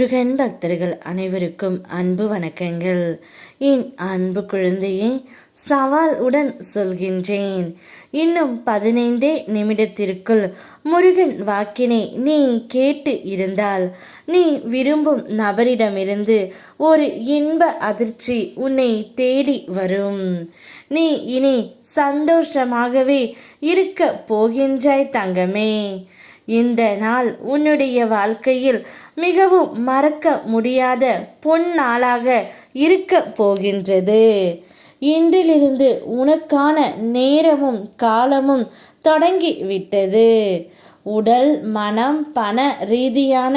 முருகன் பக்தர்கள் அனைவருக்கும் அன்பு வணக்கங்கள். என் அன்பு குழந்தையை சவால் உடன் சொல்கின்றேன். இன்னும் 15 நிமிடத்திற்குள் முருகன் வாக்கினை நீ கேட்டு இருந்தால் நீ விரும்பும் நபரிடமிருந்து ஒரு இன்ப அதிர்ச்சி உன்னை தேடி வரும். நீ இனி சந்தோஷமாகவே இருக்க போகின்றாய் தங்கமே. இந்த நாள் உன்னுடைய வாழ்க்கையில் மிகவும் மறக்க முடியாத பொன்னாளாக இருக்க போகின்றது. இன்றிலிருந்து உனக்கான நேரமும் காலமும் தொடங்கி விட்டது. உடல் மனம் பண ரீதியான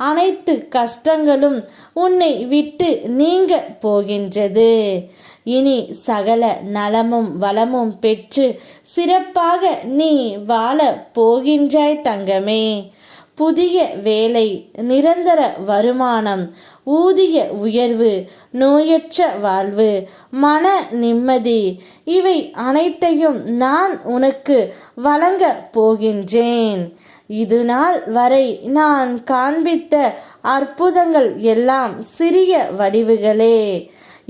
அனைத்து கஷ்டங்களும் உன்னை விட்டு நீங்க போகின்றது. இனி சகல நலமும் வளமும் பெற்று சிறப்பாக நீ வாழ போகின்றாய் தங்கமே. புதிய வேலை, நிரந்தர வருமானம், ஊதிய உயர்வு, நோயற்ற வாழ்வு, மன நிம்மதி இவை அனைத்தையும் நான் உனக்கு வழங்க போகின்றேன். இது நாள் வரை நான் காண்பித்த அற்புதங்கள் எல்லாம் சிறிய வடிவுகளே.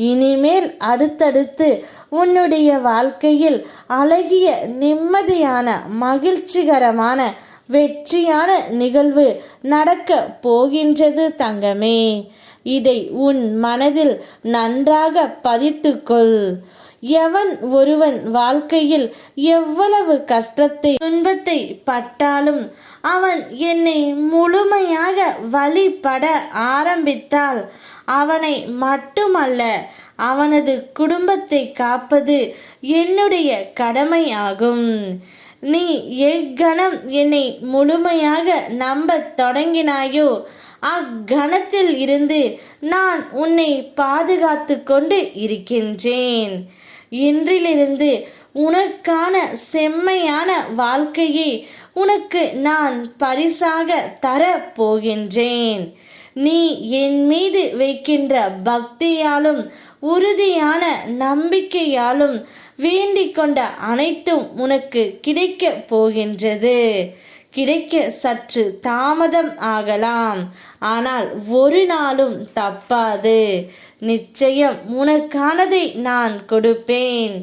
இனிமேல் அடுத்தடுத்து உன்னுடைய வாழ்க்கையில் அழகிய நிம்மதியான மகிழ்ச்சிகரமான வெற்றியான நிகழ்வு நடக்க போகின்றது தங்கமே. இதை உன் மனதில் நன்றாக பதித்துக்கொள். எவன் ஒருவன் வாழ்க்கையில் எவ்வளவு கஷ்டத்தை துன்பத்தை பட்டாலும் அவன் என்னை முழுமையாக வழிபட ஆரம்பித்தால் அவனை மட்டுமல்ல அவனது குடும்பத்தை காப்பது என்னுடைய கடமையாகும். நீ எக்கணம் என்னை முழுமையாக நம்ப தொடங்கினாயோ அக்கணத்தில் இருந்து நான் உன்னை பாதுகாத்து கொண்டு இருக்கின்றேன். இன்றிலிருந்து உனக்கான செம்மையான வாழ்க்கையை உனக்கு நான் பரிசாக தரப் போகின்றேன். நீ என் மீது வைக்கின்ற பக்தியாலும் உறுதியான நம்பிக்கையாலும் வேண்டிக் கொண்ட அனைத்தும் உனக்கு கிடைக்க போகின்றது. கிடைக்க சற்று தாமதம் ஆகலாம், ஆனால் ஒரு நாளும் தப்பாது. நிச்சயம் உனக்கானதை நான் கொடுப்பேன்.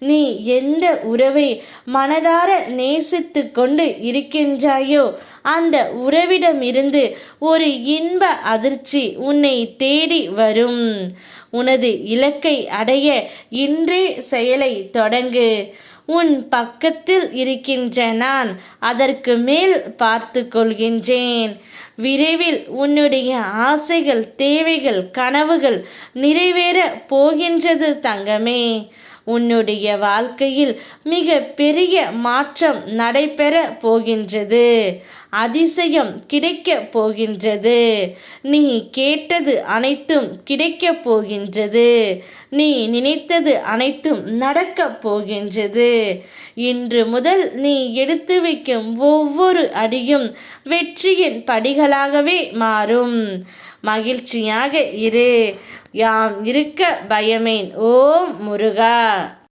நீ எந்த உறவை மனதார நேசித்து கொண்டு இருக்கின்றாயோ அந்த உறவிடமிருந்து ஒரு இன்ப அதிர்ச்சி உன்னை தேடி வரும். உனது இலக்கை அடைய இன்றே செயலை தொடங்கு. உன் பக்கத்தில் இருக்கின்ற நான் அதற்கு மேல் பார்த்து கொள்கின்றேன். விரைவில் உன்னுடைய ஆசைகள் தேவைகள் கனவுகள் நிறைவேற போகின்றது தங்கமே. உன்னுடைய வாழ்க்கையில் மிக பெரிய மாற்றம் நடைபெற போகின்றது. அதிசயம் கிடைக்க போகின்றது. நீ கேட்டது அனைத்தும் கிடைக்க போகின்றது. நீ நினைத்தது அனைத்தும் நடக்க போகின்றது. இன்று முதல் நீ எடுத்து வைக்கும் ஒவ்வொரு அடியும் வெற்றியின் படிகளாகவே மாறும். மகிழ்ச்சியாக இரு. யாம் இருக்க பயமேன். ஓம் முருகா.